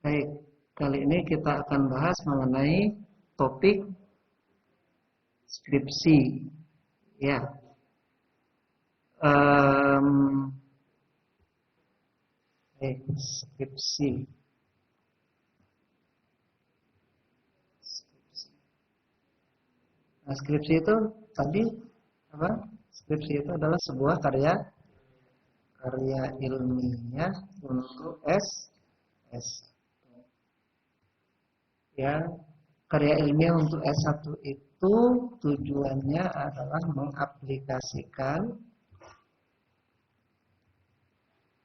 Baik, kali ini kita akan bahas mengenai topik skripsi. Ya, skripsi. Nah, skripsi itu tadi apa? Skripsi itu adalah sebuah karya ilmiah untuk S. Ya, karya ilmiah untuk S1 itu tujuannya adalah mengaplikasikan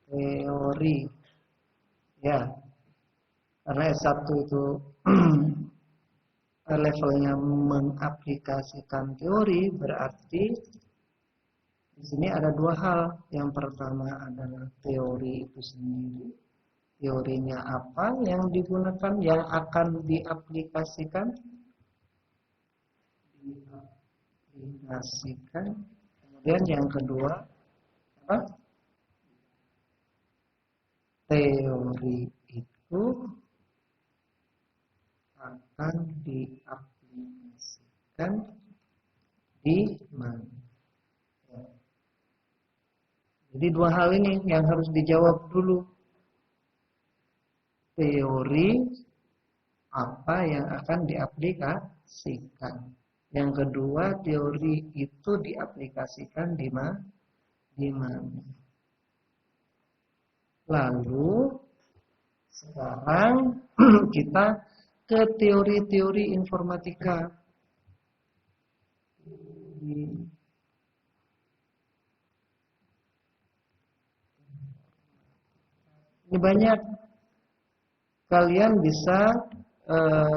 teori. Ya, karena S1 itu levelnya mengaplikasikan teori, berarti di sini ada dua hal. Yang pertama adalah teori itu sendiri. Teorinya apa yang digunakan, yang akan diaplikasikan? Kemudian yang kedua, apa? Teori itu akan diaplikasikan di mana? Jadi dua hal ini yang harus dijawab dulu. Teori apa yang akan diaplikasikan. Yang kedua, teori itu diaplikasikan di mana. Lalu sekarang kita ke teori-teori informatika. Ini banyak. Kalian bisa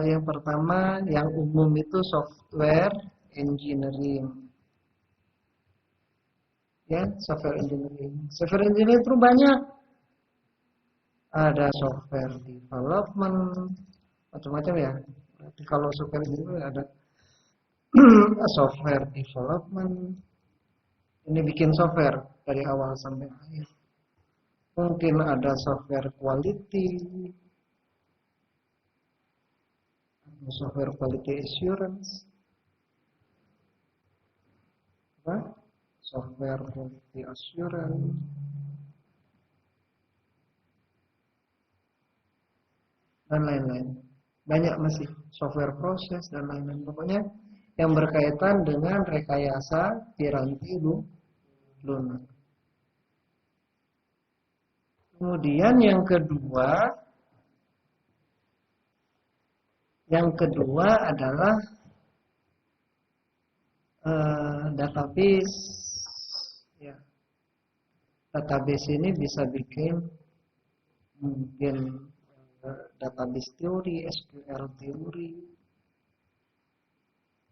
yang pertama, yang umum itu software engineering. Ya, software engineering. Software engineering itu banyak. Ada software development, macam-macam ya. Kalau software engineering ada software development. Ini bikin software dari awal sampai akhir. Mungkin ada software quality, software quality assurance, software quality assurance, dan lain-lain. Banyak masih software proses dan lain-lain. Pokoknya yang berkaitan dengan rekayasa piranti lunak. Kemudian yang kedua adalah database. Ya. Database ini bisa bikin mungkin database teori, SQL teori,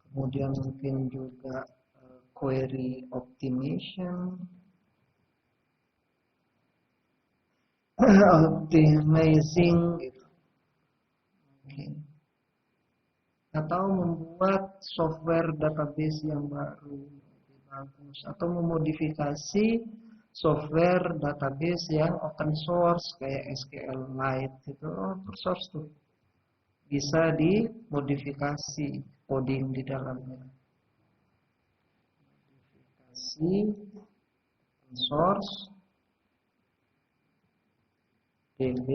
kemudian mungkin juga query optimization, optimizing gitu. Mungkin. Atau membuat software database yang baru, lebih bagus, atau memodifikasi software database yang open source kayak SQLite itu open source tuh, bisa dimodifikasi coding di dalamnya. Modifikasi open source DB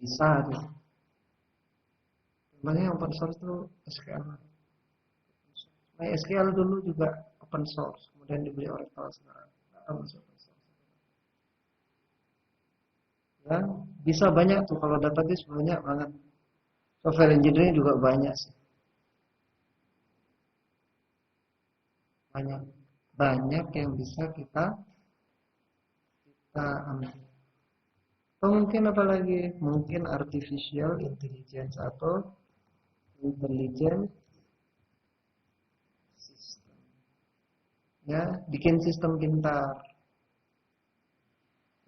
bisa tuh. Sebenarnya open source itu SQL. MySQL dulu juga open source, kemudian dibeli Oracle sekarang. Open source. Ya, bisa banyak tuh kalau database banyak banget. Software engineering juga banyak sih. Banyak yang bisa kita ambil. Atau mungkin apa lagi? Mungkin artificial intelligence atau intelligent system. Ya, bikin sistem pintar.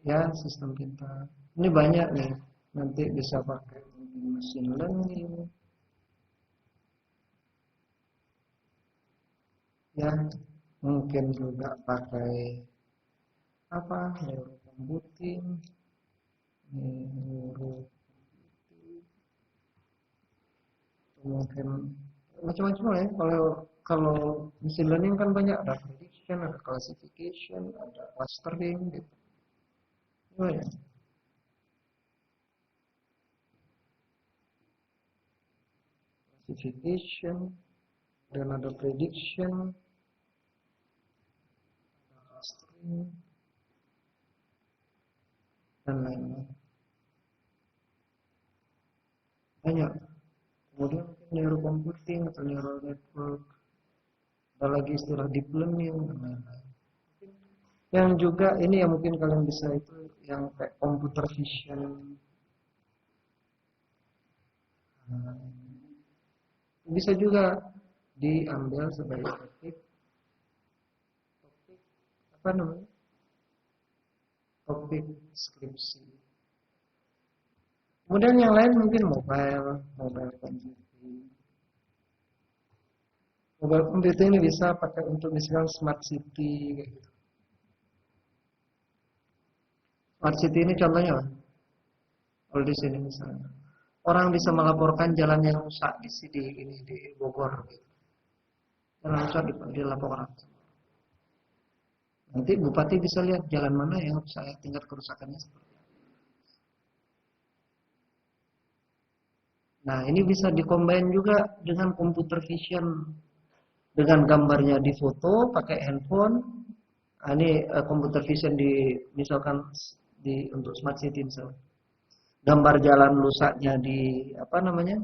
Ya, sistem pintar. Ini banyak nih. Nanti bisa pakai machine learning. Ya, mungkin juga pakai neurocomputing, mungkin macam-macam lah ya. Kalau machine learning kan banyak, ada prediction, ada classification, ada clustering gitu. Ya. Classification, dan ada prediction, ada clustering, dan lain-lain. Banyak. Kemudian neurocomputing atau neural network, ada lagi istilah deep learning dan lain-lain. Yang juga ini yang mungkin kalian bisa itu yang kayak computer vision. Bisa juga diambil sebagai topik apa namanya? Topik skripsi. Kemudian yang lain mungkin mobile computing. Mobile computing ini bisa pakai untuk misalkan smart city kayak gitu. Smart city ini contohnya apa? Kalau di sini misalnya orang bisa melaporkan jalan yang rusak di sini ini di Bogor gitu. Jalan rusak dilaporkan. Nanti bupati bisa lihat jalan mana yang rusak, tingkat kerusakannya seperti apa. Nah, ini bisa dikombin juga dengan computer vision, dengan gambarnya di foto pakai handphone. Nah, ini computer vision misalkan untuk smart city misalnya. Gambar jalan rusaknya di apa namanya?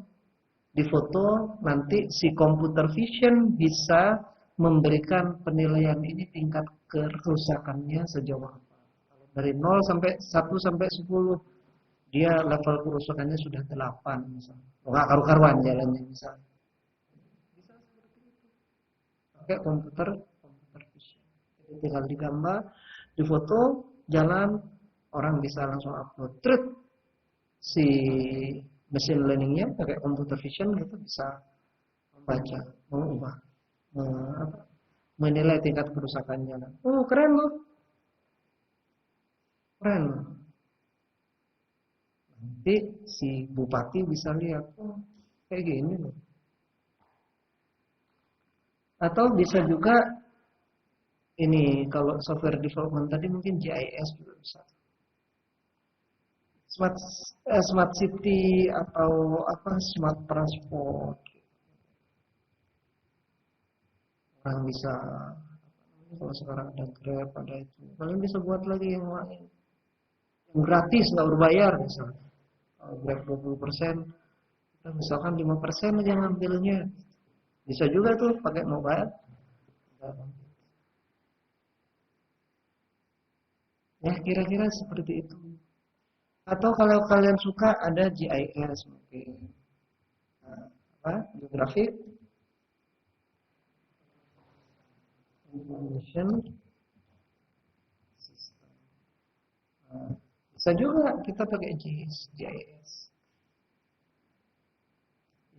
Di foto, nanti si computer vision bisa memberikan penilaian ini tingkat kerusakannya sejauh apa. Dari 0 sampai 1 sampai 10 dia level kerusakannya sudah 8 misalnya. Enggak karu-karuan jalannya misalnya. Bisa seperti itu. Pakai computer vision. Jadi tinggal digambar, difoto jalan, orang bisa langsung upload. Terus si machine learning-nya pakai computer vision itu bisa membaca, mengubah, menilai tingkat kerusakan jalan. Oh, keren loh. Keren. Nanti si bupati bisa lihat, oh, kayak gini loh. Atau bisa juga ini kalau software development tadi mungkin GIS juga bisa. Smart city atau apa smart transport. Orang bisa kalau sekarang ada Grab, ada itu. Kalian bisa buat lagi yang lain. Yang gratis, nggak berbayar misalnya. Kalau Grab 20%, kita misalkan 5% aja ngambilnya. Bisa juga tuh pakai mobile. Ya kira-kira seperti itu. Atau kalau kalian suka ada GIS mungkin. Geographic Information System. Bisa juga kita pakai GIS.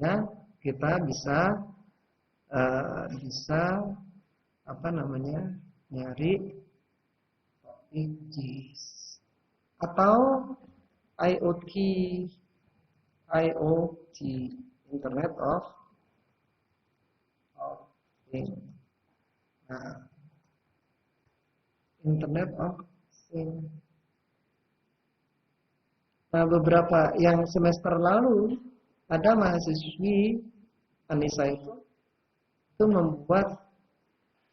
Ya, kita bisa apa namanya nyari topik GIS atau IoT Internet of Things. Nah, Internet of Things. Nah, beberapa yang semester lalu ada mahasiswi Anissa itu membuat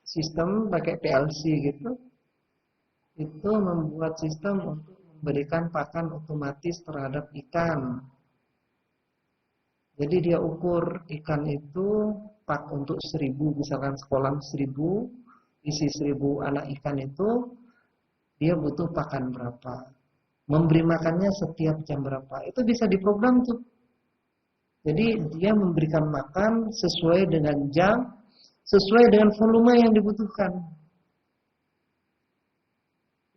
sistem pakai PLC gitu. Itu membuat sistem untuk memberikan pakan otomatis terhadap ikan. Jadi dia ukur ikan itu pak untuk 1000, misalkan sekolah 1000, isi 1000 anak ikan itu dia butuh pakan berapa, memberi makannya setiap jam berapa, itu bisa diprogram tuh. Jadi dia memberikan makan sesuai dengan jam, sesuai dengan volume yang dibutuhkan.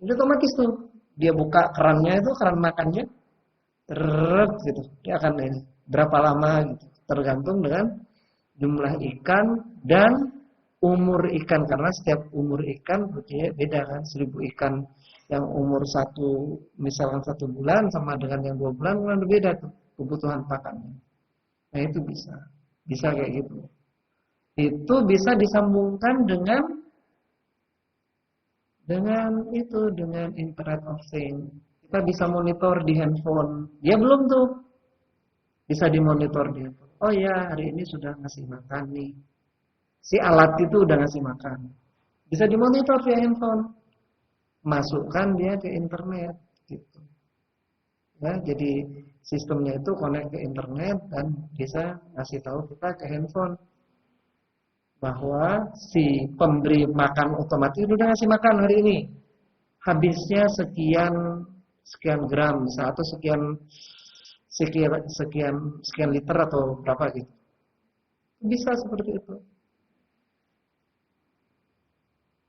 Itu otomatis tuh, dia buka kerannya itu, keran makannya, gitu, dia akan ini berapa lama gitu, tergantung dengan jumlah ikan dan umur ikan, karena setiap umur ikan beda kan. 1000 ikan yang umur misalkan 1 bulan sama dengan yang 2 bulan kan beda tuh kebutuhan pakannya. Nah itu bisa. Bisa kayak gitu. Itu bisa disambungkan dengan Internet of Things. Kita bisa monitor di handphone. Dia belum tuh bisa dimonitor di handphone. Oh ya, hari ini sudah ngasih makan nih. Si alat itu udah ngasih makan. Bisa dimonitor via handphone. Masukkan dia ke internet gitu. Ya, jadi sistemnya itu connect ke internet dan bisa ngasih tahu kita ke handphone bahwa si pemberi makan otomatis udah ngasih makan hari ini. Habisnya sekian gram misalnya, atau sekian liter atau berapa gitu. Bisa seperti itu.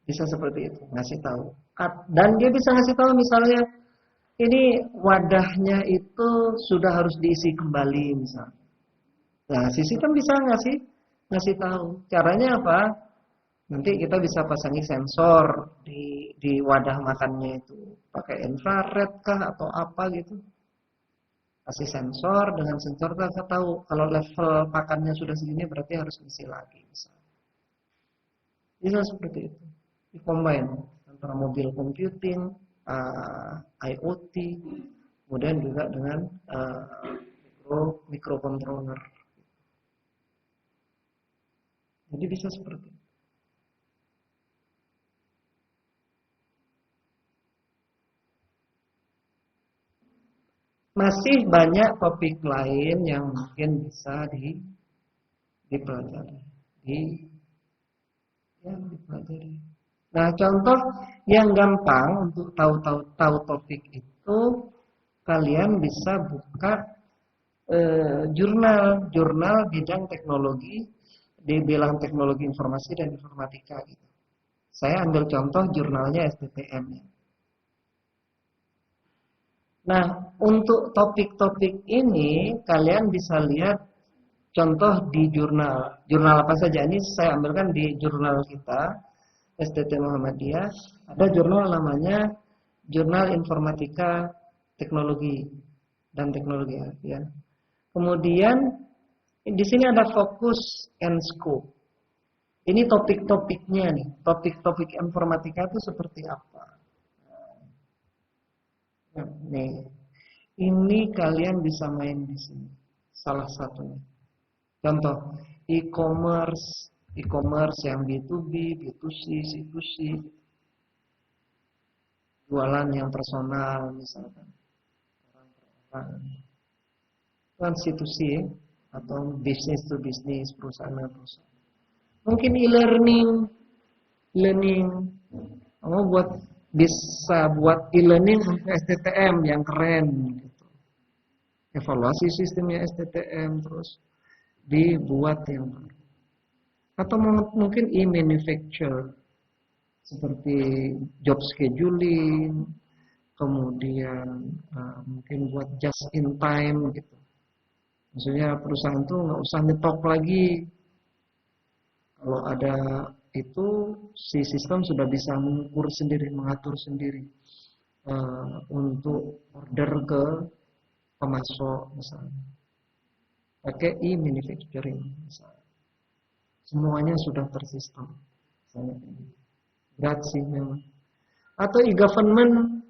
Bisa seperti itu, ngasih tahu. Dan dia bisa ngasih tahu misalnya ini wadahnya itu sudah harus diisi kembali misalnya. Nah, si sistem bisa ngasih tahu. Caranya apa? Nanti kita bisa pasangi sensor di wadah makannya itu. Pakai infrared kah atau apa gitu. Kasih sensor, dengan sensor kita tahu kalau level pakannya sudah segini berarti harus isi lagi misalnya. Bisa seperti itu. Di-combine antara mobil computing, IoT, kemudian juga dengan microcontroller. Jadi bisa seperti itu. Masih banyak topik lain yang mungkin bisa dipelajari. Dipelajari. Nah, contoh yang gampang untuk tahu topik itu, kalian bisa buka jurnal bidang teknologi di bidang teknologi informasi dan informatika gitu. Saya ambil contoh jurnalnya STTM ya. Nah, untuk topik-topik ini kalian bisa lihat contoh di jurnal. Jurnal apa saja? Ini saya ambilkan di jurnal kita STT Muhammadiyah. Ada jurnal namanya Jurnal Informatika Teknologi dan Teknologi ya. Kemudian di sini ada fokus and scope. Ini topik-topiknya nih. Topik-topik informatika itu seperti apa? Nih, ini kalian bisa main di sini. Salah satunya. Contoh, e-commerce yang B2B, B2C, C2C, jualan yang personal misalkan, orang-orang, konstitusi atau business to business, perusahaan. Mungkin learning, bisa buat e-learning untuk STTM yang keren gitu. Evaluasi sistemnya STTM terus dibuat yang baru. Atau mungkin e-manufacture seperti job scheduling, kemudian mungkin buat just in time gitu. Maksudnya perusahaan tuh nggak usah nyetok lagi. Kalau ada itu si sistem sudah bisa mengukur sendiri, mengatur sendiri untuk order ke pemasok misalnya. Pakai e-manufacturing misalnya. Semuanya sudah tersistem. Berat sih memang. Atau e-government.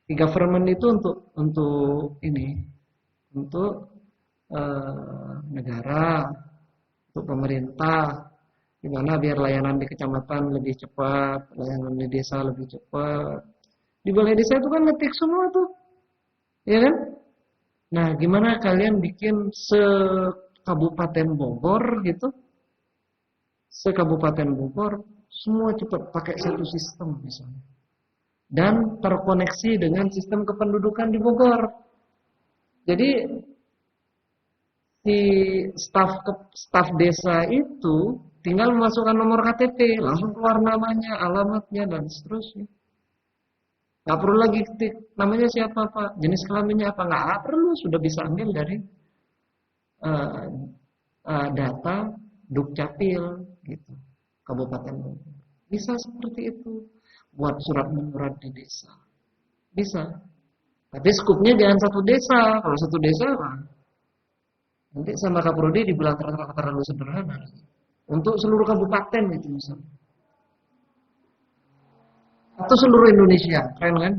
E-government itu untuk ini, untuk negara, untuk pemerintah, gimana biar layanan di kecamatan lebih cepat, layanan di desa lebih cepat. Di balai desa itu kan ngetik semua tuh, ya kan? Nah, gimana kalian bikin se-Kabupaten Bogor gitu, se-Kabupaten Bogor semua cepat pakai satu sistem misalnya, dan terkoneksi dengan sistem kependudukan di Bogor. Jadi si staf desa itu tinggal memasukkan nomor KTP, langsung keluar namanya, alamatnya, dan seterusnya. Nggak perlu lagi ketik namanya siapa Pak, jenis kelaminnya apa, nggak perlu, sudah bisa ambil dari data Dukcapil gitu, Kabupaten Bogor. Bisa seperti itu, buat surat menyurat di desa, bisa. Tapi skupnya jangan satu desa, kalau satu desa Nanti sama Kaprodi dibilang terlalu sederhana. Untuk seluruh kabupaten itu misalnya. Atau seluruh Indonesia, keren kan?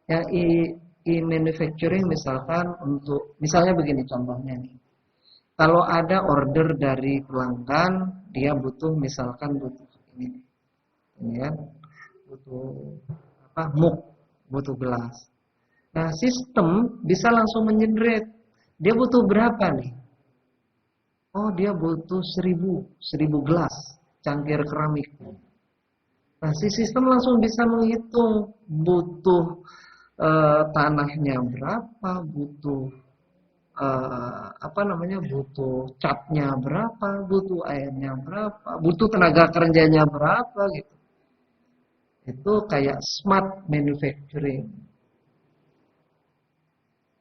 Ya, e-manufacturing misalkan untuk, misalnya begini contohnya nih. Kalau ada order dari pelanggan, dia butuh misalkan butuh ini ya, butuh apa? Mug, butuh gelas. Nah, sistem bisa langsung mengenerate. Dia butuh berapa nih? Oh, dia butuh 1000 gelas cangkir keramik. Nah, si sistem langsung bisa menghitung butuh tanahnya berapa, butuh apa namanya, butuh catnya berapa, butuh airnya berapa, butuh tenaga kerjanya berapa gitu. Itu kayak smart manufacturing.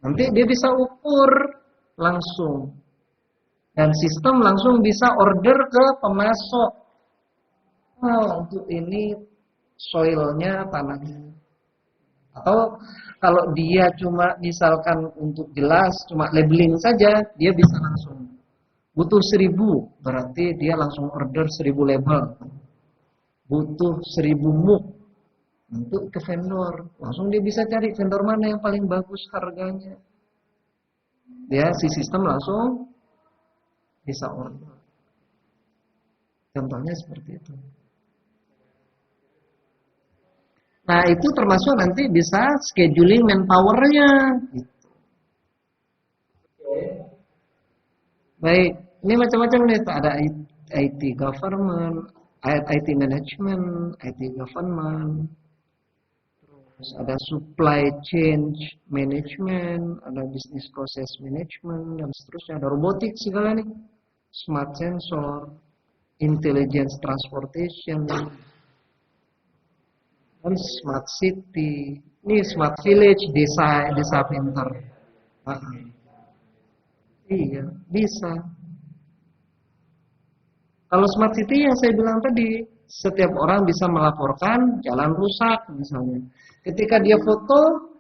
Nanti dia bisa ukur langsung dan sistem langsung bisa order ke pemasok. Oh, untuk ini soilnya tanahnya. Atau kalau dia cuma misalkan untuk gelas cuma labeling saja, dia bisa langsung butuh 1000, berarti dia langsung order 1000 label. Butuh 1000 mug untuk ke vendor, langsung dia bisa cari vendor mana yang paling bagus harganya. Dia si sistem langsung bisa order. Contohnya seperti itu. Nah, itu termasuk nanti bisa scheduling manpower-nya. Baik, ini macam-macam nih. Ada IT government, IT management, IT government, terus ada supply chain management, ada business process management, dan seterusnya. Ada robotik segala nih, smart sensor, intelligence transportation, dan smart city. Ini smart village, desa pintar. Iya, bisa. Kalau smart city yang saya bilang tadi, setiap orang bisa melaporkan jalan rusak misalnya. Ketika dia foto,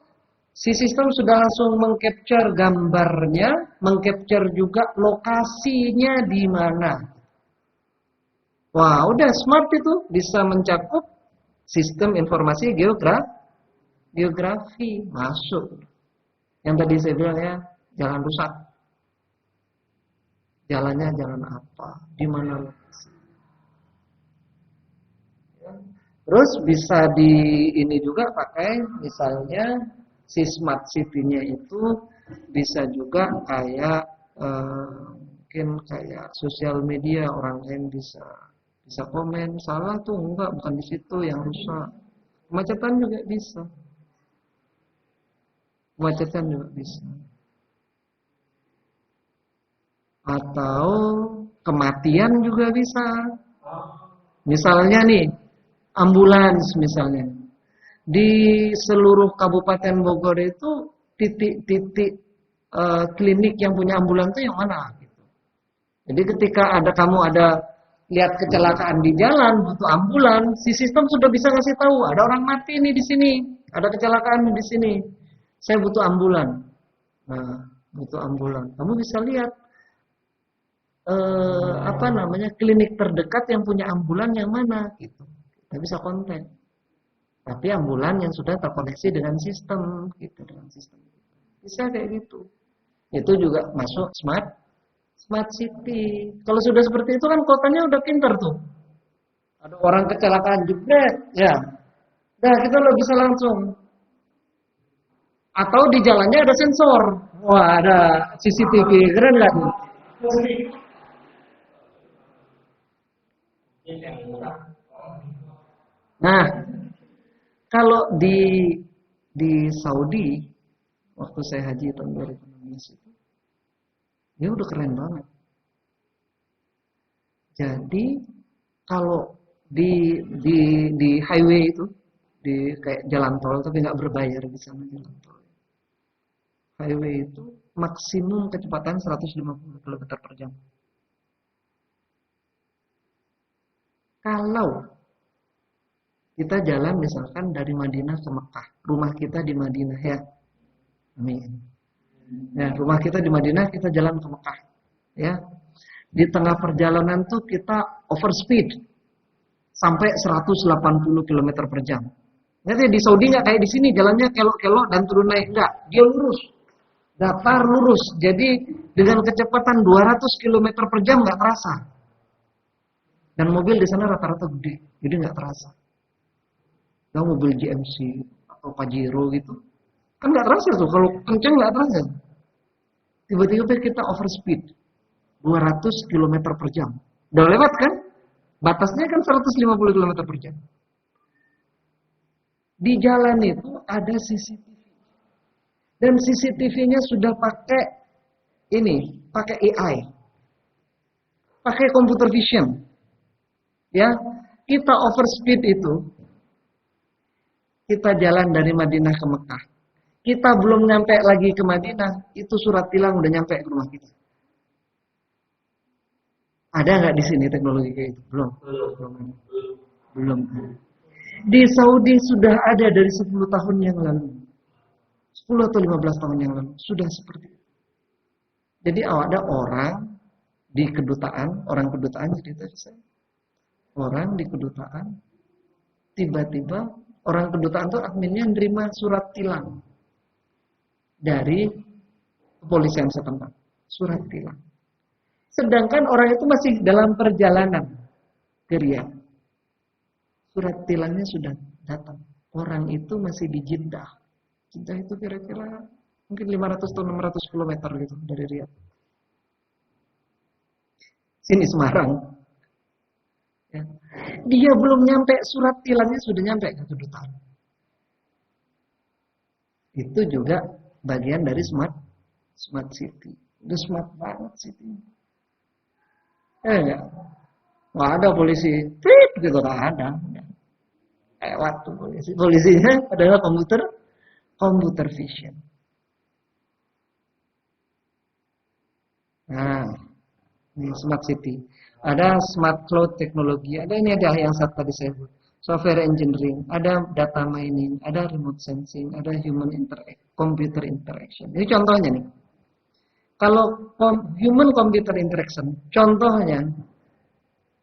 si sistem sudah langsung mengcapture gambarnya, mengcapture juga lokasinya di mana. Wah, udah smart itu, bisa mencakup sistem informasi geografi masuk. Yang tadi saya bilang ya, jalan rusak. Jalannya jalan apa? Di mana lokasi? Terus bisa di ini juga pakai misalnya si smart city-nya itu bisa juga kayak mungkin kayak sosial media, orang lain bisa komen salah tuh, enggak, bukan di situ yang rusak. Kemacetan juga bisa. Kemacetan juga bisa. Atau kematian juga bisa. Misalnya nih, ambulans misalnya. Di seluruh Kabupaten Bogor itu titik-titik klinik yang punya ambulans itu yang mana? Gitu. Jadi ketika kamu ada lihat kecelakaan di jalan butuh ambulans, si sistem sudah bisa kasih tahu ada orang mati nih di sini, ada kecelakaan di sini, saya butuh ambulans. Nah, butuh ambulans. Kamu bisa lihat apa namanya, klinik terdekat yang punya ambulan yang mana gitu. Kita bisa kontak. Tapi ambulan yang sudah terkoneksi dengan sistem gitu, dengan sistem. Bisa kayak gitu. Itu juga masuk smart city. Kalau sudah seperti itu kan kotanya udah pintar tuh. Ada orang kecelakaan jebret, ya. Nah, kita lo bisa langsung. Atau di jalannya ada sensor. Wah, ada CCTV, keren nggak tuh? Nah, kalau di Saudi waktu saya haji tahun 2016 itu, dia udah keren banget. Jadi kalau di highway itu, di kayak jalan tol tapi nggak berbayar di sana jalan tol. Highway itu maksimum kecepatan 150 km per jam. Kalau Kita jalan misalkan dari Madinah ke Mekah. Rumah kita di Madinah ya. Amin. Ya, rumah kita di Madinah, kita jalan ke Mekah. Ya. Di tengah perjalanan tuh kita overspeed sampai 180 km per jam. Nanti di Saudi nggak kayak di sini, jalannya kelok-kelok dan turun naik, enggak. Dia lurus, datar lurus. Jadi dengan kecepatan 200 km per jam nggak terasa. Dan mobil di sana rata-rata gede, jadi nggak terasa. Nah, mobil GMC atau Pajero gitu, kan nggak terasa tuh, kalau kenceng nggak terasa. Tiba-tiba kita overspeed, 200 km per jam. Udah lewat kan? Batasnya kan 150 km per jam. Di jalan itu ada CCTV. Dan CCTV-nya sudah pakai pakai AI. Pakai computer vision. Ya, kita overspeed itu, kita jalan dari Madinah ke Mekah. Kita belum nyampe lagi ke Madinah, itu surat tilang udah nyampe ke rumah kita. Ada nggak di sini teknologi kayak itu? Belum. Di Saudi sudah ada dari 10 tahun yang lalu. 10 atau 15 tahun yang lalu sudah seperti itu. Jadi ada orang di kedutaan, orang kedutaan cerita saya. Orang di kedutaan tiba-tiba orang kedutaan tuh adminnya nerima surat tilang dari kepolisian setempat, surat tilang. Sedangkan orang itu masih dalam perjalanan ke Riyadh. Surat tilangnya sudah datang. Orang itu masih di Jeddah. Jeddah itu kira-kira mungkin 500 atau 600 km gitu dari Riyadh. Sini Semarang. Ya. Dia belum nyampe, surat tilangnya sudah nyampe ke kedutaan. Itu juga bagian dari smart city. Udah smart banget city. Enggak. Nggak ada polisi. Prit gitu, nggak ada. Lewat tuh polisi. Polisinya adalah computer vision. Nah, ini smart city. Ada smart cloud teknologi, ada yang tadi saya sebut. Software engineering, ada data mining, ada remote sensing, ada computer interaction. Ini contohnya nih. Kalau human computer interaction, contohnya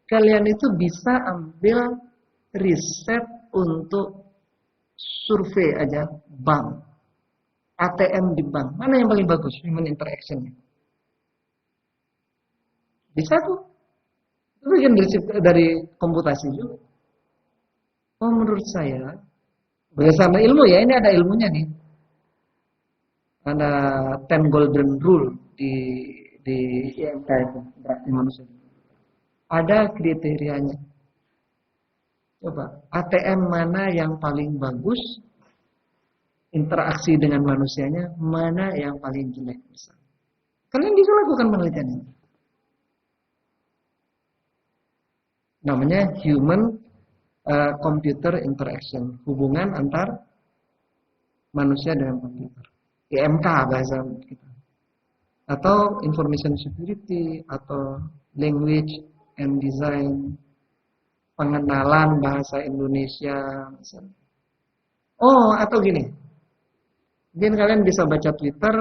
kalian itu bisa ambil riset untuk survei aja bank, ATM di bank. Mana yang paling bagus human interaction? Bisa tuh. Itu bagian dari komputasi juga. Oh, menurut saya, berdasarkan ilmu ya, ini ada ilmunya nih. Ada 10 golden rule di IMK itu, berarti manusia. Ada kriterianya. Coba, ATM mana yang paling bagus, interaksi dengan manusianya, mana yang paling jelek. Kalian bisa lakukan penelitian ini. Namanya human computer interaction, hubungan antar manusia dengan komputer. IMK bahasa kita. Atau information security, atau language and design, pengenalan bahasa Indonesia misalnya. Oh, atau gini. Mungkin kalian bisa baca Twitter,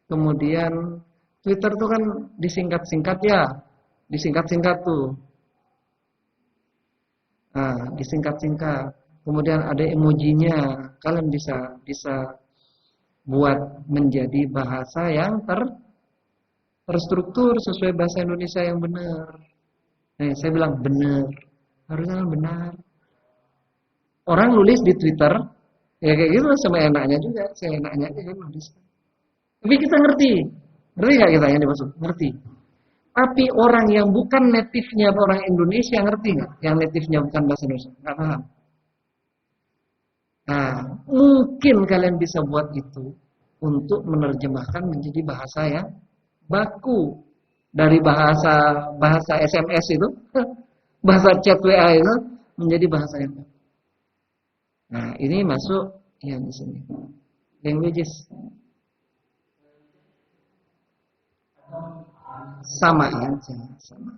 kemudian Twitter itu kan disingkat-singkat ya. Disingkat-singkat tuh. Nah, disingkat-singkat. Kemudian ada emojinya. Kalian bisa buat menjadi bahasa yang terstruktur sesuai bahasa Indonesia yang benar. Nah, saya bilang benar. Harusnya benar. Orang nulis di Twitter, ya kayak gitu sama enaknya juga. Saya enaknya aja kan nulis. Tapi kita ngerti. Ngerti nggak kita yang dimaksud? Ngerti. Tapi orang yang bukan native-nya orang Indonesia ngerti nggak? Yang native-nya bukan bahasa Indonesia, nggak paham. Nah, mungkin kalian bisa buat itu untuk menerjemahkan menjadi bahasa yang baku dari bahasa SMS itu, bahasa chat WA itu menjadi bahasa yang baku. Nah, ini masuk yang di sini. Languages. Sama ya, sama.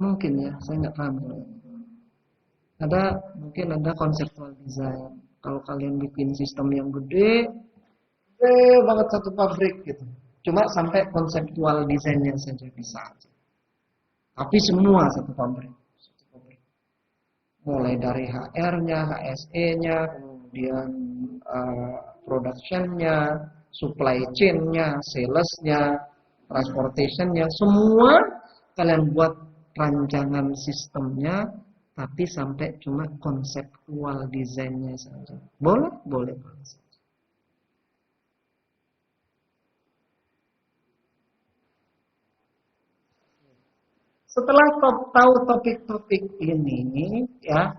Mungkin ya, saya nggak paham. Mungkin ada konseptual design. Kalau kalian bikin sistem yang gede banget satu pabrik gitu. Cuma sampai konseptual desainnya saja bisa. Tapi semua satu pabrik. Mulai dari HR-nya, HSE-nya, kemudian production-nya, supply chain-nya, sales-nya, transportation-nya, semua kalian buat rancangan sistemnya, tapi sampai cuma konseptual desainnya saja. Boleh? Boleh. Setelah tahu topik-topik ini, ya,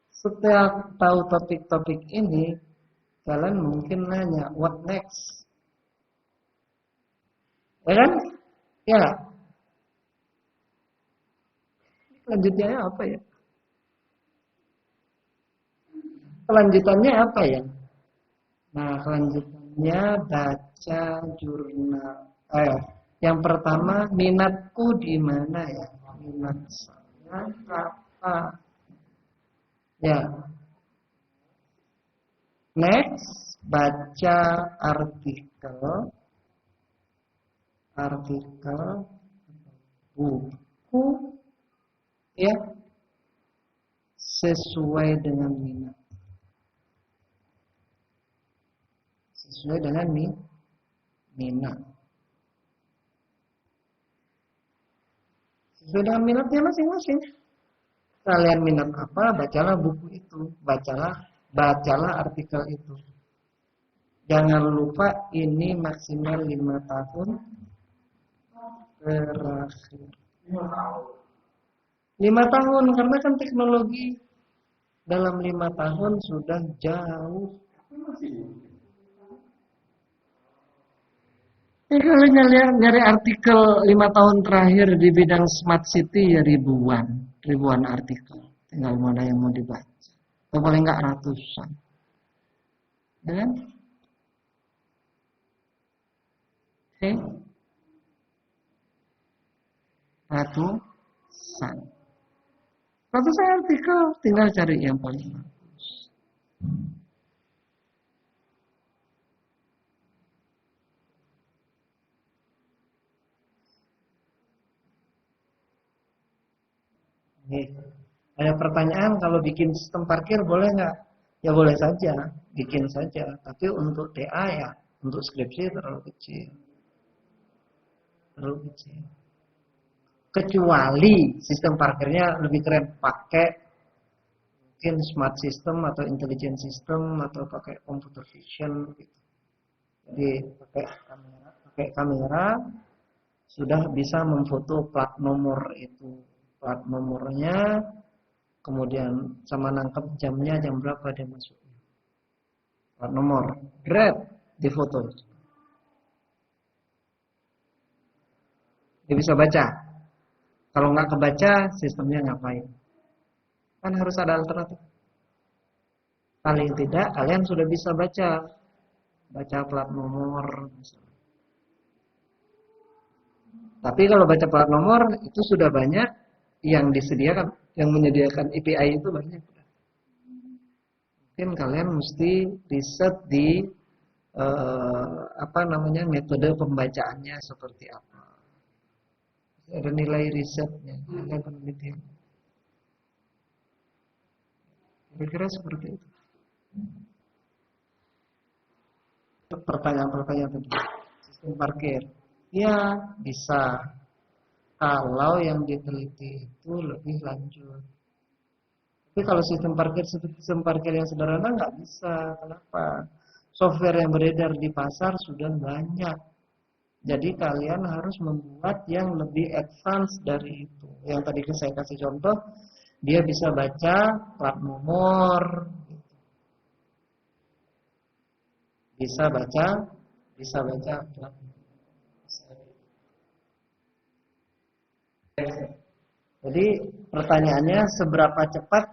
setelah tahu topik-topik ini, kalian mungkin nanya, what next? Ya kan? Ya. Selanjutnya apa ya? Kelanjutannya apa ya? Nah, kelanjutannya baca jurnal. Yang pertama, minatku di mana ya? Minat saya apa? Ya. Next, baca artikel buku ya sesuai dengan minat. Sesuai dengan minat. Sesuai dengan minatnya masing-masing. Kalian minat apa, bacalah buku itu, bacalah artikel itu. Jangan lupa ini maksimal 5 tahun terakhir. 5 tahun, karena kan teknologi dalam 5 tahun sudah jauh. Kalau nyari artikel 5 tahun terakhir di bidang smart city ya ribuan artikel. Tinggal mana yang mau dibaca. Atau paling nggak ratusan. Ya kan? Oke. Ratusan artikel, tinggal cari yang paling bagus. Ada pertanyaan, kalau bikin sistem parkir boleh nggak? Ya boleh saja, bikin saja. Tapi untuk TA ya, untuk skripsi terlalu kecil. Kecuali sistem parkirnya lebih keren, pakai mungkin smart system atau intelligent system atau pakai computer vision gitu. Jadi pakai kamera sudah bisa memfoto plat nomor itu, plat nomornya, kemudian sama nangkep jamnya, jam berapa dia masuk. Plat nomor, di foto. Dia bisa baca. Kalau nggak kebaca, sistemnya ngapain? Kan harus ada alternatif. Paling tidak kalian sudah bisa baca plat nomor. Tapi kalau baca plat nomor itu sudah banyak yang disediakan, yang menyediakan API itu banyak. Mungkin kalian mesti riset di metode pembacaannya seperti apa. Ada nilai risetnya, ada penelitian. Kira-kira seperti itu. Pertanyaan-pertanyaan tadi. Sistem parkir. Ya, bisa. Kalau yang diteliti itu lebih lanjut. Tapi kalau sistem parkir yang sederhana nggak bisa. Kenapa? Software yang beredar di pasar sudah banyak. Jadi kalian harus membuat yang lebih advance dari itu. Yang tadi saya kasih contoh, dia bisa baca plat nomor, bisa baca plat nomor. Jadi pertanyaannya, seberapa cepat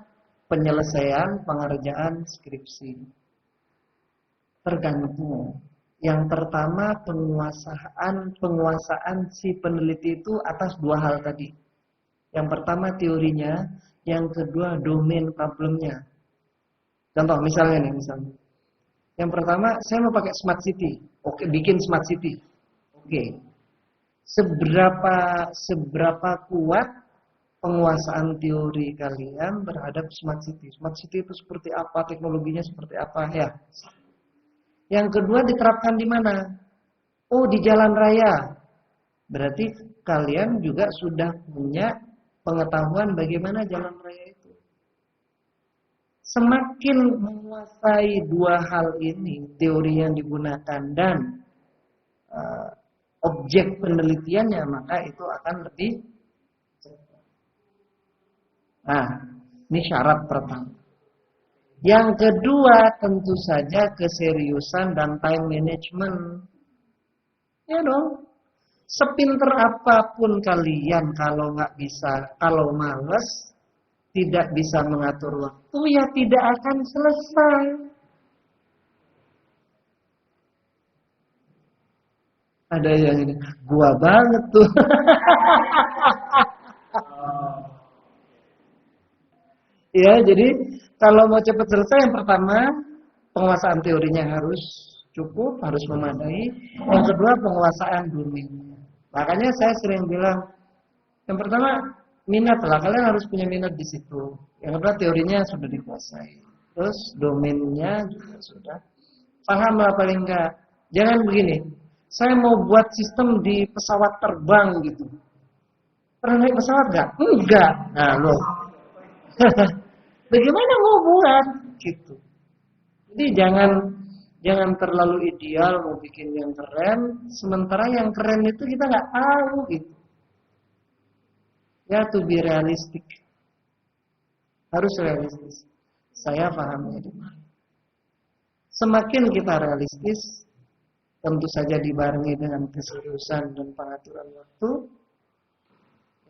penyelesaian pengerjaan skripsi? Tergantung. Yang pertama penguasaan si peneliti itu atas dua hal tadi. Yang pertama teorinya, yang kedua domain problemnya. Contoh misalnya nih, misalnya. Yang pertama saya mau pakai smart city. Oke, bikin smart city. Oke. Seberapa kuat penguasaan teori kalian terhadap smart city? Smart city itu seperti apa, teknologinya seperti apa ya? Yang kedua diterapkan di mana? Oh, di jalan raya. Berarti kalian juga sudah punya pengetahuan bagaimana jalan raya itu. Semakin menguasai dua hal ini, teori yang digunakan dan objek penelitiannya, maka itu akan lebih. Nah, ini syarat pertama. Yang kedua tentu saja keseriusan dan time management. Ya dong. Sepinter apapun kalian kalau nggak bisa, kalau malas, tidak bisa mengatur waktu, ya tidak akan selesai. Ada yang ini, gua banget tuh. Ya, jadi kalau mau cepat selesai, yang pertama penguasaan teorinya harus cukup, harus memadai. Yang kedua penguasaan domainnya. Makanya saya sering bilang, yang pertama minat lah, kalian harus punya minat di situ. Yang kedua teorinya sudah dikuasai, terus domainnya juga sudah paham lah paling enggak. Jangan begini, saya mau buat sistem di pesawat terbang gitu. Pernah naik pesawat enggak? Enggak. Nah loh. Bagaimana mau buat gitu. Jadi jangan terlalu ideal mau bikin yang keren, sementara yang keren itu kita nggak tahu gitu. Ya, to be realistic. Harus realistis. Saya pahamnya di mana. Semakin kita realistis, tentu saja dibarengi dengan keseriusan dan pengaturan waktu,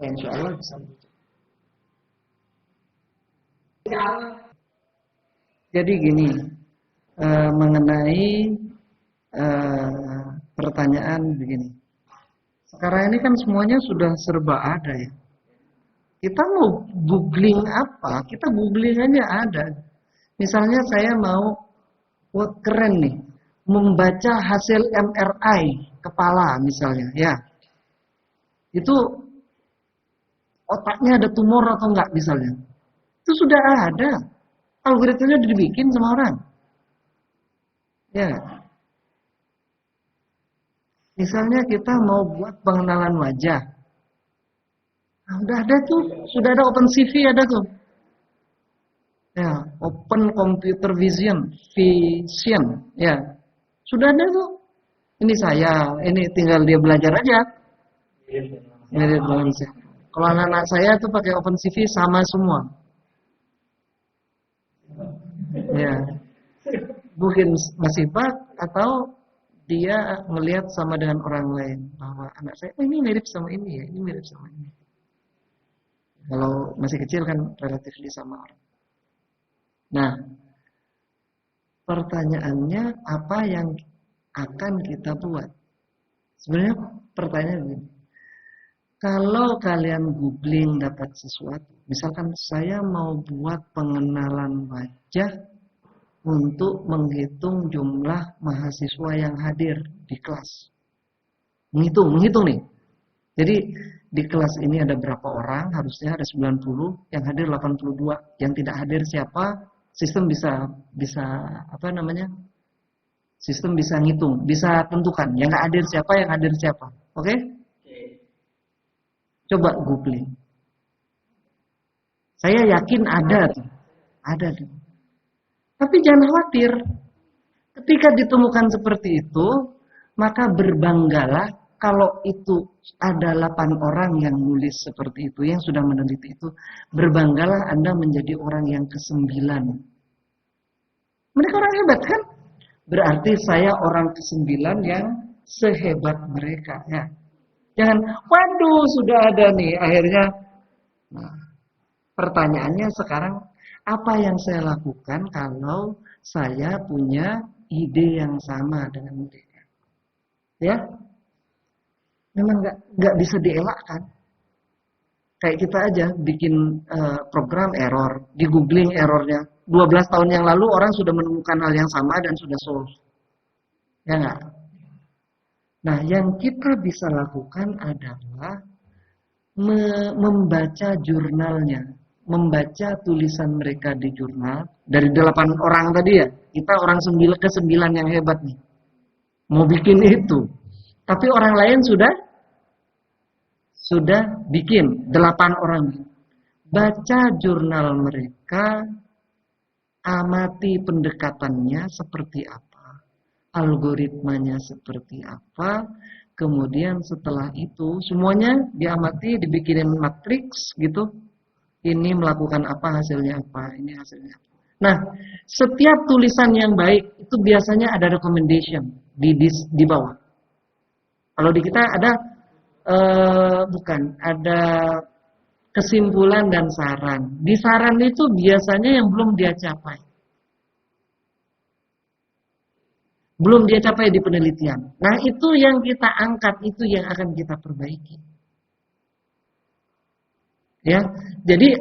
ya insya Allah bisa mencapai. Jadi gini, mengenai pertanyaan begini. Sekarang ini kan semuanya sudah serba ada ya. Kita mau googling apa? Kita googling aja ada. Misalnya saya mau, wah keren nih, membaca hasil MRI kepala misalnya, ya. Itu otaknya ada tumor atau enggak misalnya. Itu sudah ada. Algoritmanya dibikin sama orang. Ya. Misalnya kita mau buat pengenalan wajah. Nah, udah ada tuh, sudah ada OpenCV ada tuh. Ya, Open Computer Vision, ya. Sudah ada tuh. Ini saya, ini tinggal dia belajar aja. Ini dia belajar. Kalau anak-anak saya tuh pakai OpenCV sama semua. Ya. Mungkin masih bug atau dia melihat sama dengan orang lain bahwa anak saya ini mirip sama ini ya, ini mirip sama ini. Kalau masih kecil kan relatif sama orang. Nah, pertanyaannya apa yang akan kita buat? Sebenarnya pertanyaan begini. Kalau kalian googling dapat sesuatu, misalkan saya mau buat pengenalan wajah untuk menghitung jumlah mahasiswa yang hadir di kelas. Menghitung nih. Jadi di kelas ini ada berapa orang, harusnya ada 90, yang hadir 82, yang tidak hadir siapa, sistem bisa sistem bisa ngitung, bisa tentukan, yang nggak hadir siapa, yang hadir siapa. Oke? Coba googling. Saya yakin ada tuh. Ada tuh. Tapi jangan khawatir. Ketika ditemukan seperti itu, maka berbanggalah kalau itu ada 8 orang yang nulis seperti itu, yang sudah meneliti itu. Berbanggalah Anda menjadi orang yang ke-9. Mereka orang hebat kan? Berarti saya orang ke-9 yang sehebat mereka. Ya. Jangan, waduh sudah ada nih akhirnya. Nah, pertanyaannya sekarang, apa yang saya lakukan kalau saya punya ide yang sama dengan mereka? Ya, memang nggak bisa dielakkan. Kayak kita aja bikin program error, di googling errornya. 12 tahun yang lalu orang sudah menemukan hal yang sama dan sudah solve. Ya nggak? Nah, yang kita bisa lakukan adalah membaca jurnalnya, membaca tulisan mereka di jurnal. Dari 8 orang tadi ya, kita orang 9 yang hebat nih. Mau bikin itu. Tapi orang lain sudah bikin 8 orang. Baca jurnal mereka, amati pendekatannya seperti apa, algoritmanya seperti apa, kemudian setelah itu semuanya diamati, dibikinin matriks gitu. Ini melakukan apa, hasilnya apa, ini hasilnya apa. Nah, setiap tulisan yang baik itu biasanya ada recommendation di bawah. Kalau di kita ada ada kesimpulan dan saran. Di saran itu biasanya yang belum dia capai. Belum dia capai di penelitian. Nah, itu yang kita angkat, itu yang akan kita perbaiki. Ya, jadi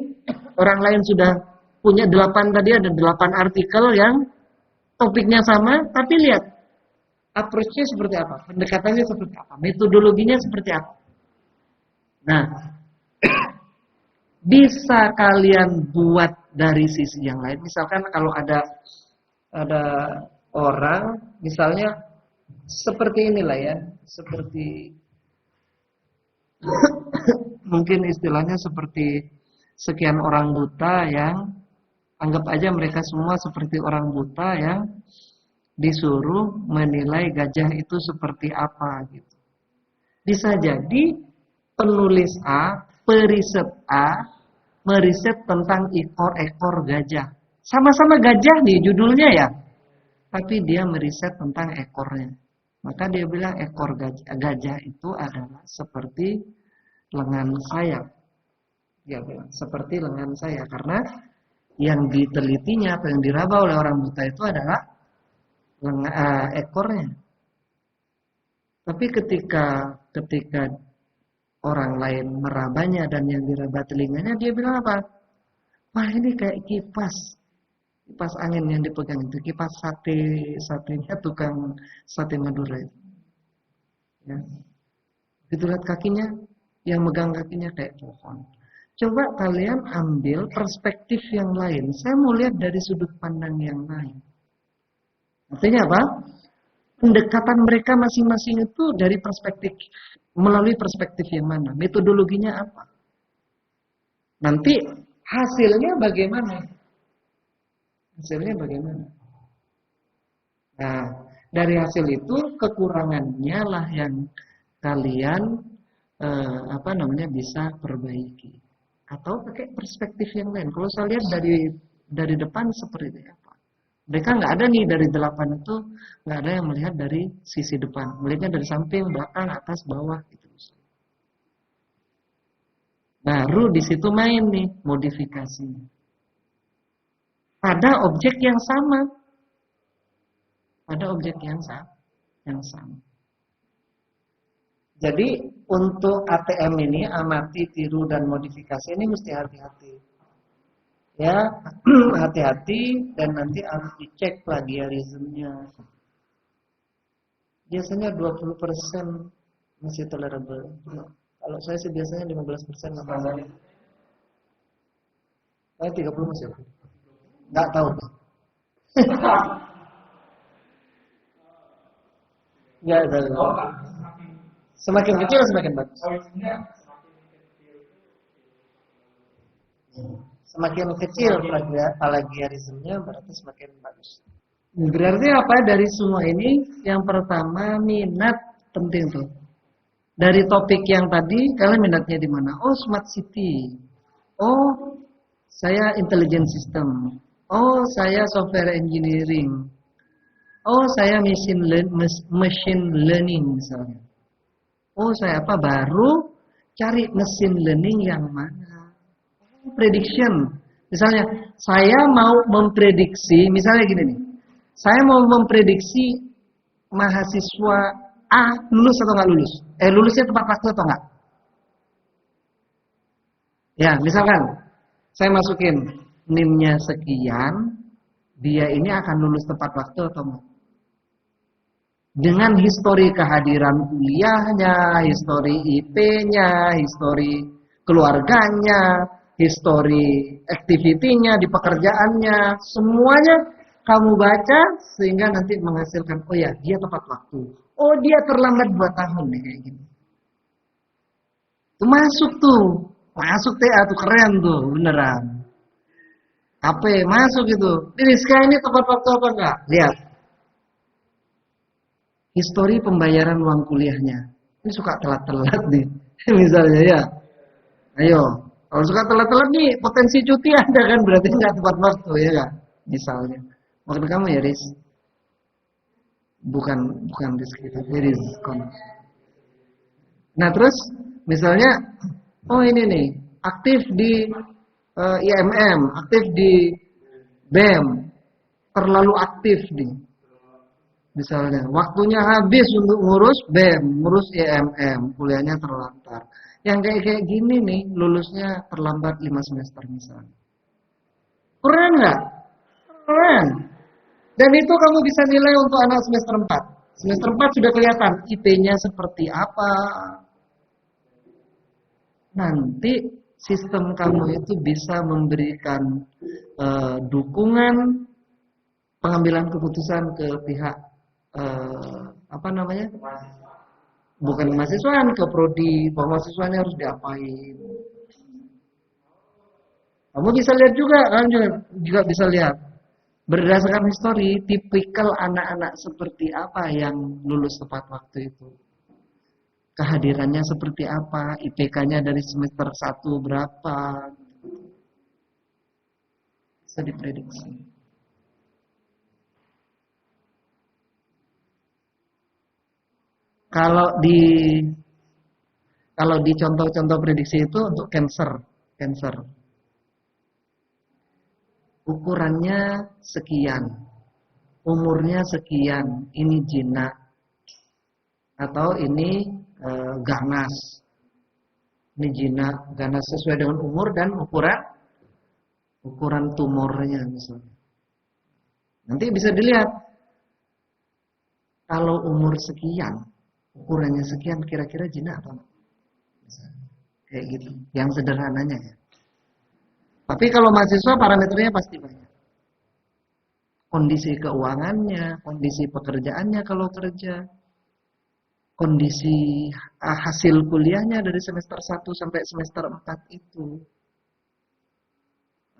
orang lain sudah punya 8 tadi, ada 8 artikel yang topiknya sama, tapi lihat approach-nya seperti apa, pendekatannya seperti apa, metodologinya seperti apa. Nah, bisa kalian buat dari sisi yang lain. Misalkan kalau ada orang, misalnya seperti inilah ya, seperti mungkin istilahnya seperti sekian orang buta yang anggap aja mereka semua seperti orang buta yang disuruh menilai gajah itu seperti apa gitu. Bisa jadi penulis A, periset A, meriset tentang ekor gajah. Sama-sama gajah nih judulnya ya. Tapi dia meriset tentang ekornya. Maka dia bilang ekor gajah itu adalah seperti lengan sayap. Dia bilang seperti lengan saya karena yang ditelitinya atau yang diraba oleh orang buta itu adalah ekornya. Tapi ketika orang lain merabanya dan yang diraba telinganya, dia bilang apa? Wah, ini kayak kipas angin yang dipegang itu, kipas satenya tukang sate Madura itu. Ya. Begitu lihat kakinya, yang megang kakinya kayak pohon. Coba kalian ambil perspektif yang lain. Saya mau lihat dari sudut pandang yang lain. Artinya apa? Pendekatan mereka masing-masing itu dari perspektif, melalui perspektif yang mana? Metodologinya apa? Nanti hasilnya bagaimana? Hasilnya bagaimana? Nah, dari hasil itu kekurangannya lah yang kalian bisa perbaiki. Atau pakai perspektif yang lain. Kalau saya lihat dari depan seperti apa? Mereka nggak ada nih dari 8 itu, nggak ada yang melihat dari sisi depan. Melihatnya dari samping, belakang, atas, bawah gitu. Baru di situ main nih modifikasinya. Pada objek yang sama. Pada objek yang sama. Jadi untuk ATM ini, amati, tiru, dan modifikasi ini mesti hati-hati. Ya, hati-hati dan nanti harus dicek plagiarismenya. Biasanya 20% masih tolerable. Kalau saya sih biasanya 15% masalah. Saya 30 masih oke. Nggak tahu. Nggak tahu. Semakin kecil semakin bagus. Semakin kecil plagiarismenya berarti semakin bagus. Berarti apa dari semua ini? Yang pertama minat penting tuh. Dari topik yang tadi kalian minatnya di mana? Oh, smart city. Oh, saya intelligent system. Oh, saya software engineering. Oh, saya machine learning misalnya. Oh, saya apa? Baru cari machine learning yang mana? Prediction. Misalnya, saya mau memprediksi, misalnya gini nih. Saya mau memprediksi mahasiswa A lulus atau nggak lulus? Lulusnya tepat waktu atau nggak? Ya, misalkan saya masukin NIM-nya sekian, dia ini akan lulus tepat waktu atau enggak? Dengan histori kehadiran kuliahnya, histori IP-nya, histori keluarganya, histori activity-nya di pekerjaannya, semuanya kamu baca sehingga nanti menghasilkan, oh ya, dia tepat waktu. Oh, dia terlambat 2 tahun nih kayak gini. Itu masuk tuh. Masuk TA tuh keren tuh, beneran. HP masuk itu. Rizka ini tepat waktu apa enggak? Lihat. Histori pembayaran uang kuliahnya. Ini suka telat-telat nih. Misalnya ya. Ayo. Kalau suka telat-telat nih potensi cuti ada kan, berarti enggak tepat waktu ya enggak? Misalnya. Maksud kamu ya, Riz? Bukan Rizky, tapi Rizkon. Nah, terus misalnya oh ini nih, aktif di IMM, aktif di BEM, terlalu aktif nih. Misalnya, waktunya habis untuk ngurus BEM, ngurus IMM, kuliahnya terlantar. Yang kayak gini nih, lulusnya terlambat 5 semester misalnya. Keren nggak? Keren. Dan itu kamu bisa nilai untuk anak semester 4. Semester 4 sudah kelihatan IP-nya seperti apa. Nanti sistem kamu itu bisa memberikan dukungan pengambilan keputusan ke pihak bukan mahasiswaan, ke prodi, bahwa mahasiswanya harus diapain. Kamu bisa lihat juga, kan juga bisa lihat berdasarkan histori tipikal anak-anak seperti apa yang lulus tepat waktu itu. Kehadirannya seperti apa, IPK-nya dari semester 1 berapa, bisa diprediksi. Kalau di contoh-contoh prediksi itu untuk cancer, ukurannya sekian, umurnya sekian, ini jinak atau ini ganas. Ini jinak, ganas sesuai dengan umur dan ukuran tumornya misalnya. Nanti bisa dilihat kalau umur sekian, ukurannya sekian, kira-kira jinak atau enggak? Kayak gitu, yang sederhananya ya. Tapi kalau mahasiswa parameternya pasti banyak. Kondisi keuangannya, kondisi pekerjaannya kalau kerja, kondisi hasil kuliahnya dari semester 1 sampai semester 4 itu.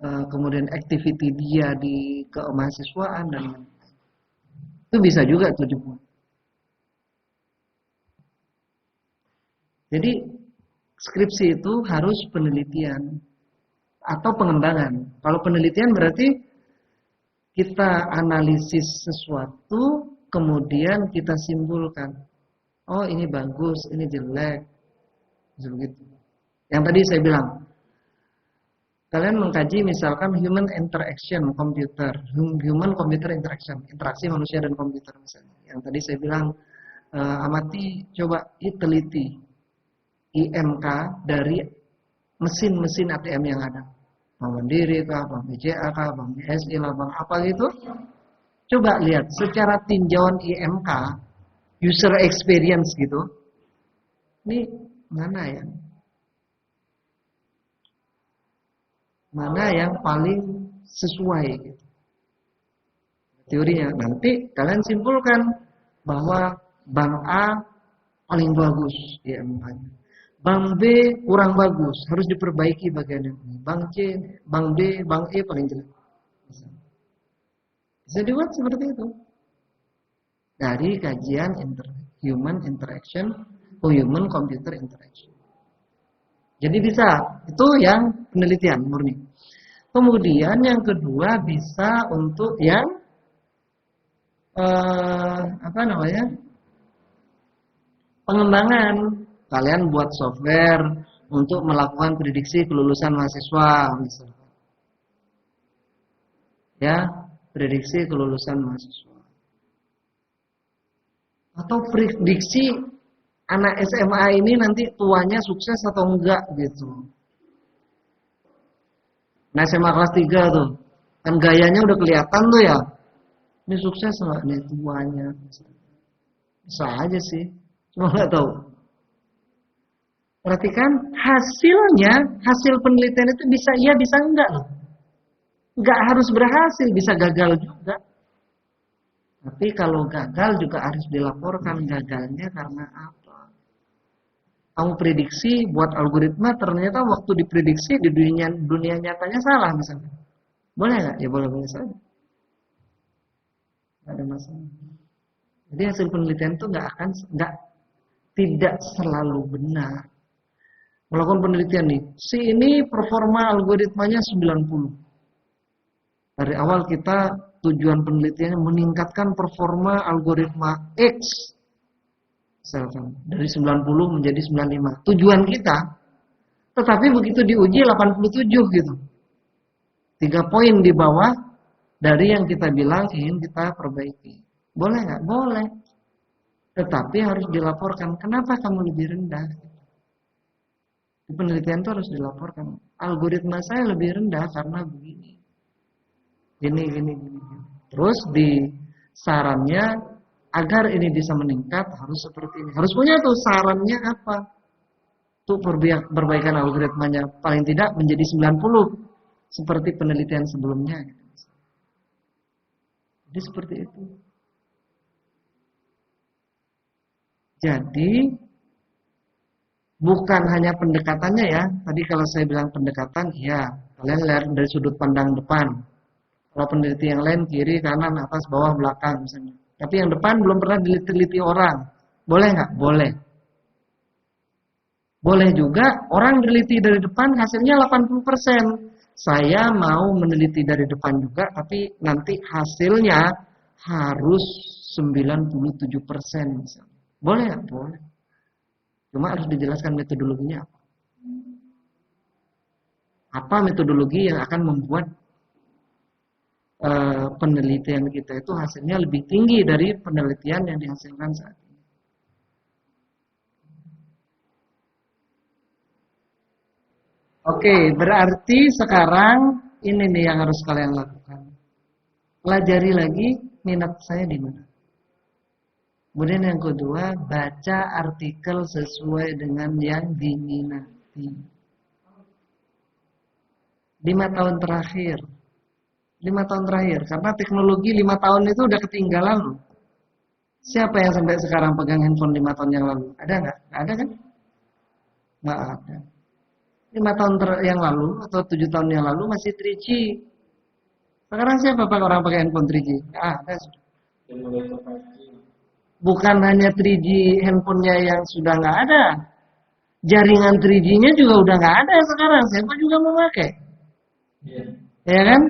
Kemudian activity dia di kemahasiswaan dan itu bisa juga tuh dibuat. Jadi skripsi itu harus penelitian atau pengembangan. Kalau penelitian berarti kita analisis sesuatu, kemudian kita simpulkan. Oh ini bagus, ini jelek. Begitu. Yang tadi saya bilang, kalian mengkaji misalkan human interaction komputer, human computer interaction, interaksi manusia dan komputer misalnya. Yang tadi saya bilang, amati, coba teliti IMK dari mesin-mesin ATM yang ada. Bank Mandiri kah, Bank BCA kah, Bank BSI lah, Bank apa gitu. Coba lihat secara tinjauan IMK, user experience gitu. Ini mana ya? Mana yang paling sesuai gitu. Teorinya nanti kalian simpulkan bahwa Bank A paling bagus IMK-nya. Bank B kurang bagus, harus diperbaiki bagian ini. Bank C, Bank D, Bank E paling jelek. Bisa dibuat seperti itu. Dari kajian human interaction atau human computer interaction. Jadi bisa, itu yang penelitian murni. Kemudian yang kedua bisa untuk yang pengembangan. Kalian buat software untuk melakukan prediksi kelulusan mahasiswa misalnya. Ya, prediksi kelulusan mahasiswa. Atau prediksi anak SMA ini nanti tuanya sukses atau enggak gitu. Nah SMA kelas 3 tuh, kan gayanya udah kelihatan tuh ya. Ini sukses enggak nih tuanya? Bisa aja sih, cuma nggak tahu. Perhatikan hasilnya, hasil penelitian itu bisa iya bisa enggak loh. Enggak harus berhasil, bisa gagal juga. Tapi kalau gagal juga harus dilaporkan gagalnya karena apa. Kamu prediksi buat algoritma ternyata waktu diprediksi di dunia nyatanya salah misalnya. Boleh nggak? Ya boleh-boleh saja. Nggak ada masalah. Jadi hasil penelitian itu tidak selalu benar. Melakukan penelitian nih, si ini performa algoritmanya 90. Dari awal kita tujuan penelitiannya meningkatkan performa algoritma X. Dari 90 menjadi 95. Tujuan kita, tetapi begitu diuji 87 gitu. 3 poin di bawah dari yang kita bilang ingin kita perbaiki. Boleh nggak? Boleh. Tetapi harus dilaporkan. Kenapa kamu lebih rendah? Di penelitian itu harus dilaporkan. Algoritma saya lebih rendah karena begini. Gini. Terus di sarannya agar ini bisa meningkat harus seperti ini. Harus punya tuh sarannya apa? Untuk perbaikan algoritmanya paling tidak menjadi 90 seperti penelitian sebelumnya. Jadi seperti itu. Jadi bukan hanya pendekatannya ya. Tadi kalau saya bilang pendekatan, ya kalian lihat dari sudut pandang depan. Kalau peneliti yang lain kiri, kanan, atas, bawah, belakang misalnya. Tapi yang depan belum pernah diteliti orang. Boleh nggak? Boleh. Boleh juga orang meneliti dari depan hasilnya 80%. Saya mau meneliti dari depan juga, tapi nanti hasilnya harus 97% misalnya. Boleh nggak? Boleh. Cuma harus dijelaskan metodologinya apa. Apa metodologi yang akan membuat penelitian kita itu hasilnya lebih tinggi dari penelitian yang dihasilkan saat ini. Oke, berarti sekarang ini nih yang harus kalian lakukan. Pelajari lagi minat saya di mana. Kemudian yang kedua, baca artikel sesuai dengan yang diminati. 5 tahun terakhir. 5 tahun terakhir. Karena teknologi 5 tahun itu udah ketinggalan loh. Siapa yang sampai sekarang pegang handphone 5 tahun yang lalu? Ada nggak? Nggak ada kan? Nggak ada. 5 tahun yang lalu atau 7 tahun yang lalu masih 3G. Sekarang siapa orang pakai handphone 3G? Nggak ada. Bukan hanya 3G handphonenya yang sudah nggak ada, jaringan 3G-nya juga udah nggak ada sekarang. Siapa juga mau pakai? Ya kan?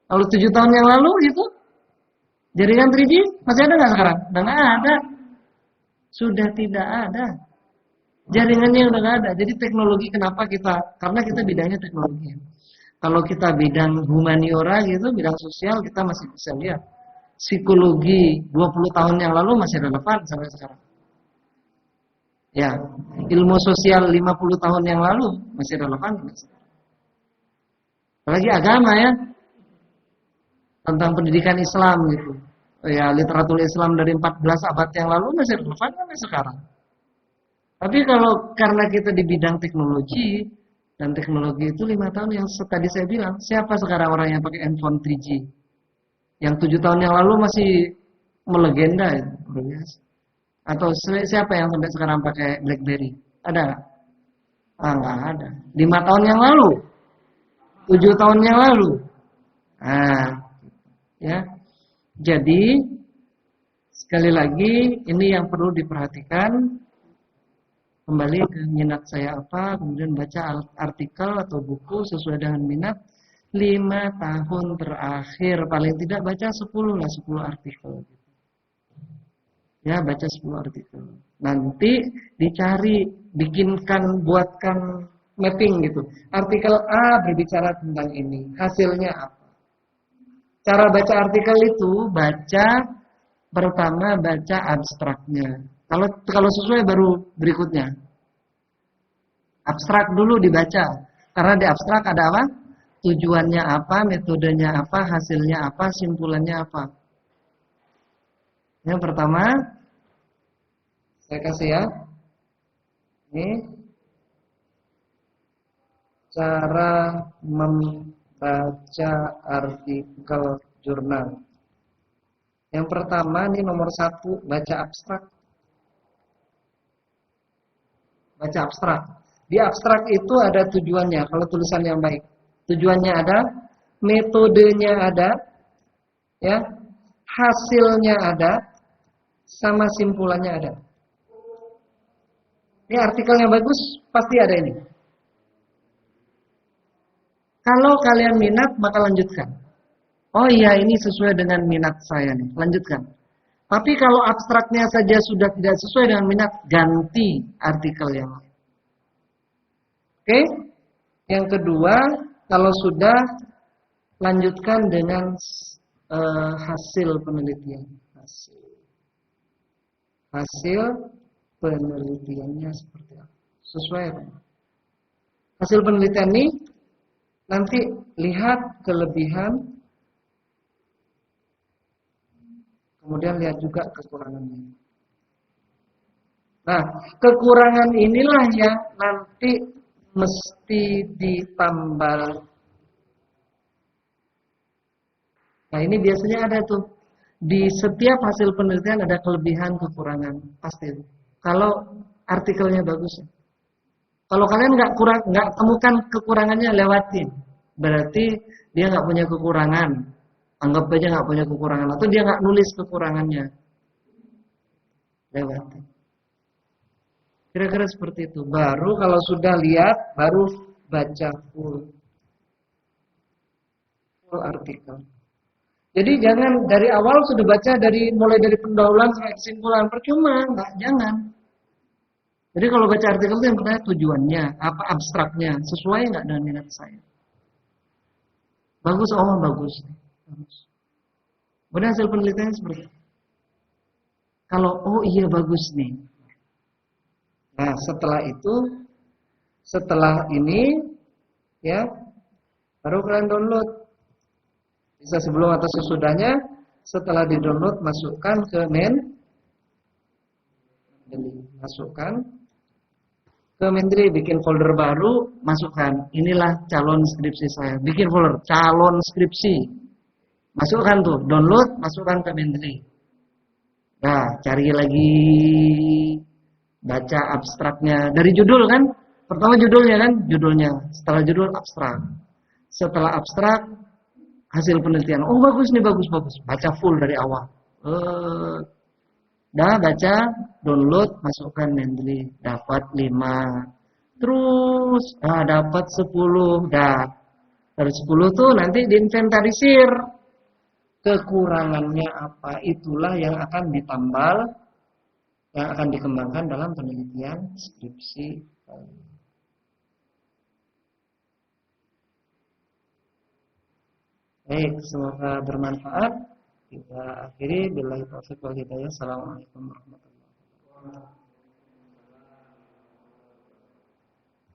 Kalau 7 tahun yang lalu itu jaringan 3G masih ada nggak sekarang? Udah nggak ada. Sudah tidak ada. Jaringannya udah nggak ada. Jadi teknologi kenapa kita? Karena kita bidangnya teknologi. Kalau kita bidang humaniora gitu, bidang sosial kita masih bisa lihat. Psikologi 20 tahun yang lalu masih relevan sampai sekarang. Ya, ilmu sosial 50 tahun yang lalu masih relevan. Apalagi agama ya. Tentang pendidikan Islam gitu. Ya, literatur Islam dari 14 abad yang lalu masih relevan sampai sekarang. Tapi kalau karena kita di bidang teknologi dan teknologi itu 5 tahun yang tadi saya bilang, siapa sekarang orang yang pakai handphone 3G? Yang 7 tahun yang lalu masih melegenda ya, biasa. Atau siapa yang sampai sekarang pakai BlackBerry? Ada nggak? Nggak ada. 5 tahun yang lalu, 7 tahun yang lalu. Ya. Jadi sekali lagi ini yang perlu diperhatikan. Kembali ke minat saya apa, kemudian baca artikel atau buku sesuai dengan minat. 5 tahun terakhir paling tidak baca 10 artikel. Ya, baca 10 artikel. Nanti dicari, buatkan mapping gitu. Artikel A berbicara tentang ini, hasilnya apa? Cara baca artikel itu pertama baca abstraknya. Kalau sesuai baru berikutnya. Abstrak dulu dibaca. Karena di abstrak ada apa? Tujuannya apa, metodenya apa, hasilnya apa, simpulannya apa. Yang pertama, saya kasih ya. Ini cara membaca artikel jurnal. Yang pertama, ini nomor 1, baca abstrak. Baca abstrak. Di abstrak itu ada tujuannya, kalau tulisan yang baik. Tujuannya ada, metodenya ada, ya, hasilnya ada, sama simpulannya ada. Ini artikelnya bagus, pasti ada ini. Kalau kalian minat, maka lanjutkan. Oh iya, ini sesuai dengan minat saya nih, lanjutkan. Tapi kalau abstraknya saja sudah tidak sesuai dengan minat, ganti artikel yang lain. Oke? Yang kedua, kalau sudah, lanjutkan dengan hasil penelitian. Hasil penelitiannya seperti apa? Sesuai apa? Hasil penelitian ini nanti lihat kelebihan, kemudian lihat juga kekurangannya. Nah, kekurangan inilah yang nanti mesti ditambal. Nah, ini biasanya ada tuh. Di setiap hasil penelitian ada kelebihan, kekurangan, pasti. Kalau artikelnya bagus. Kalau kalian nggak temukan kekurangannya, lewatin. Berarti dia nggak punya kekurangan. Anggap aja nggak punya kekurangan, atau dia nggak nulis kekurangannya. Lewatin. Kira-kira seperti itu. Baru kalau sudah lihat, baru baca full artikel. Jadi jangan dari awal sudah baca mulai dari pendahuluan sampai kesimpulan, percuma, jangan. Jadi kalau baca artikel itu yang pertama tujuannya, apa abstraknya, sesuai nggak dengan minat saya. Bagus, oh bagus. Kemudian hasil penelitian seperti itu. Kalau oh iya bagus nih. Nah setelah ini ya baru kalian download. Bisa sebelum atau sesudahnya. Setelah di-download, masukkan ke masukkan ke Mendeley, bikin folder baru, masukkan. Inilah calon skripsi saya. Bikin folder calon skripsi. Masukkan tuh, download, masukkan ke Mendeley. Nah, cari lagi, baca abstraknya. Dari judul kan? Pertama judulnya kan? Judulnya. Setelah judul abstrak. Setelah abstrak, hasil penelitian. Oh bagus nih, bagus. Baca full dari awal. Dah baca, download, masukkan Mendeley. Dapat 5. Terus, dapat 10. Dah. Dari 10 tuh nanti diinventarisir. Kekurangannya apa? Itulah yang akan ditambal, yang akan dikembangkan dalam penelitian skripsi. Baik, semoga bermanfaat. Kita akhiri. Billahi taufiq wal hidayah. Assalamualaikum warahmatullahi wabarakatuh.